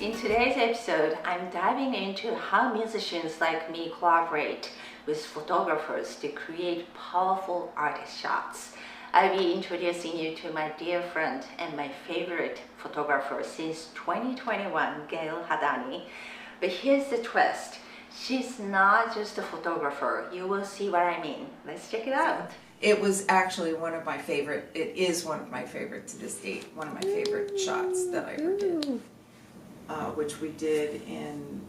In today's episode, I'm diving into how musicians like me collaborate with photographers to create powerful artist shots. I'll be introducing you to my dear friend and my favorite photographer since 2021, Gail Hadani. But here's the twist. She's not just a photographer. You will see what I mean. Let's check it out. It was actually one of my favorite, it is one of my favorite to this date, one of my favorite shots that I ever did, which we did in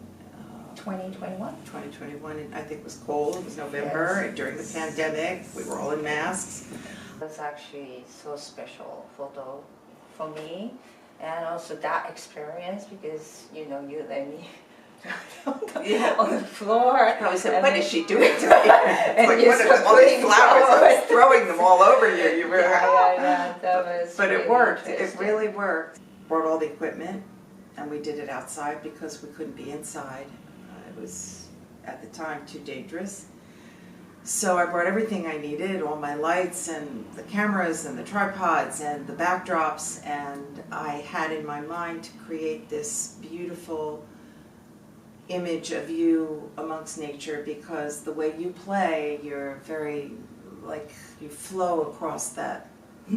2021. 2021, and I think it was cold, it was November, and during the pandemic, we were all in masks. It was actually so special photo for me, and also that experience because you let me on the floor. I said, what is she doing to me? And like, what are all these flowers? I was throwing them all over you. You were yeah, that was. But it worked. It really worked. Brought all the equipment, and we did it outside because we couldn't be inside. It was at the time too dangerous. So I brought everything I needed, all my lights and the cameras and the tripods and the backdrops, and I had in my mind to create this beautiful image of you amongst nature, because the way you play, you're very, you flow across that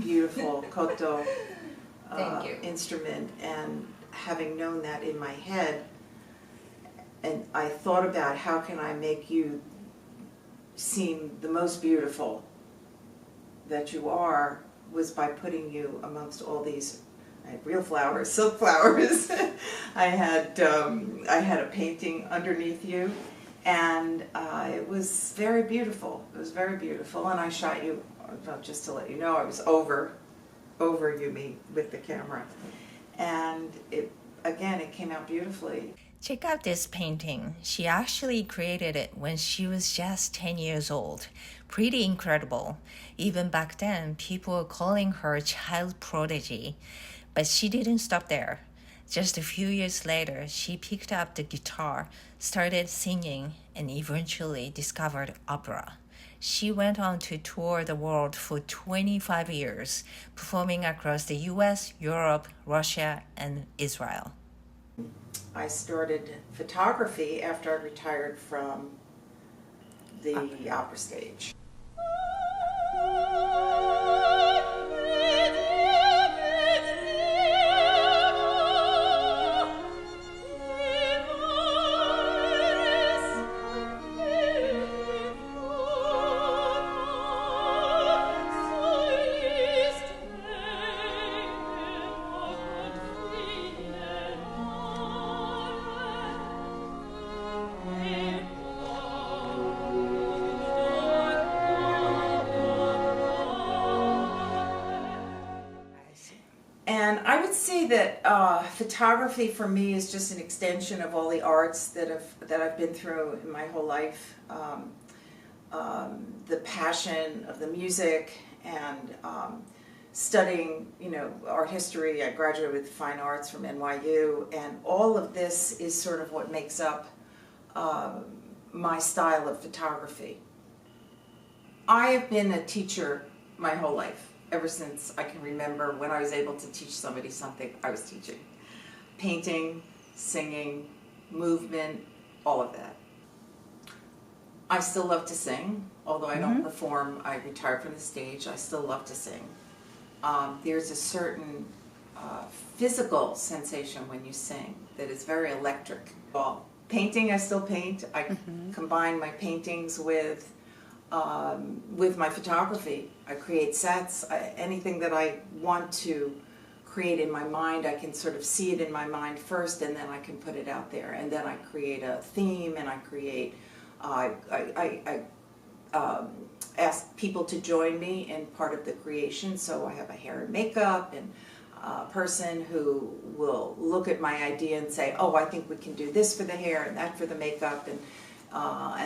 beautiful koto instrument, and having known that in my head, and I thought about how can I make you seem the most beautiful that you are, was by putting you amongst all these real flowers, silk flowers. I had a painting underneath you, and it was very beautiful. It was very beautiful, and I shot you. Just to let you know, I was over Yumi with the camera, and it came out beautifully. Check out this painting. She actually created it when she was just 10 years old. Pretty incredible. Even back then, people were calling her a child prodigy. But she didn't stop there. Just a few years later, she picked up the guitar, started singing, and eventually discovered opera. She went on to tour the world for 25 years, performing across the US, Europe, Russia, and Israel. I started photography after I retired from the opera stage. And I would say that photography for me is just an extension of all the arts that I've been through in my whole life. The passion of the music and studying, art history. I graduated with fine arts from NYU, and all of this is sort of what makes up my style of photography. I have been a teacher my whole life. Ever since I can remember, when I was able to teach somebody something, I was teaching. Painting, singing, movement, all of that. I still love to sing, although I don't perform. I retired from the stage. I still love to sing. There's a certain physical sensation when you sing that is very electric. Well, painting, I still paint. I combine my paintings with my photography. I create sets. Anything that I want to create in my mind, I can sort of see it in my mind first, and then I can put it out there. And then I create a theme, and I create. I ask people to join me in part of the creation. So I have a hair and makeup and a person who will look at my idea and say, "Oh, I think we can do this for the hair and that for the makeup," and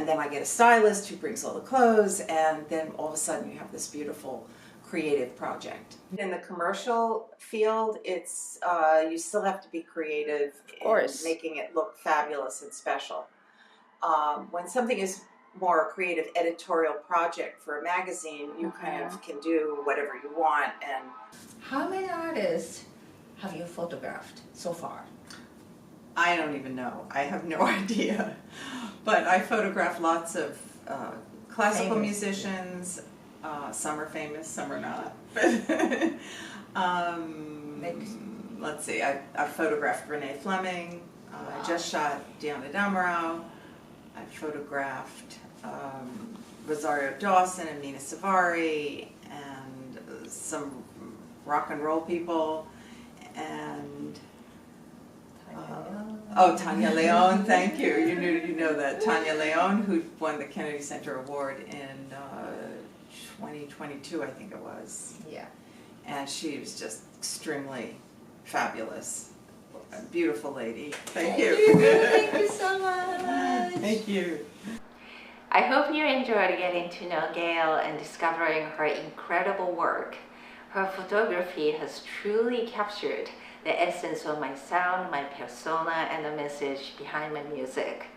then I get a stylist who brings all the clothes, and then all of a sudden you have this beautiful creative project. In the commercial field, it's you still have to be creative in making it look fabulous and special. When something is more a creative editorial project for a magazine, you kind of can do whatever you want. And how many artists have you photographed so far? I don't even know. I have no idea. But I photographed lots of classical musicians. Some are famous, some are not. Let's see, I photographed Renee Fleming. I just shot Diana Damrau. I photographed Rosario Dawson and Nina Savari and some rock and roll people. And Tanya Leon, thank you. You know that. Tanya Leon, who won the Kennedy Center Award in 2022, I think it was. Yeah. And she was just extremely fabulous. A beautiful lady. Thank you. Thank you so much. Thank you. I hope you enjoyed getting to know Gail and discovering her incredible work. Her photography has truly captured the essence of my sound, my persona, and the message behind my music.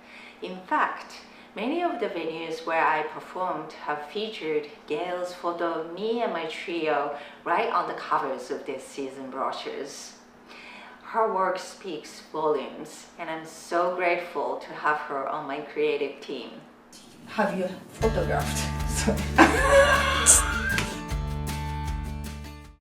In fact, many of the venues where I performed have featured Gail's photo of me and my trio right on the covers of their season brochures. Her work speaks volumes, and I'm so grateful to have her on my creative team. Have you photographed?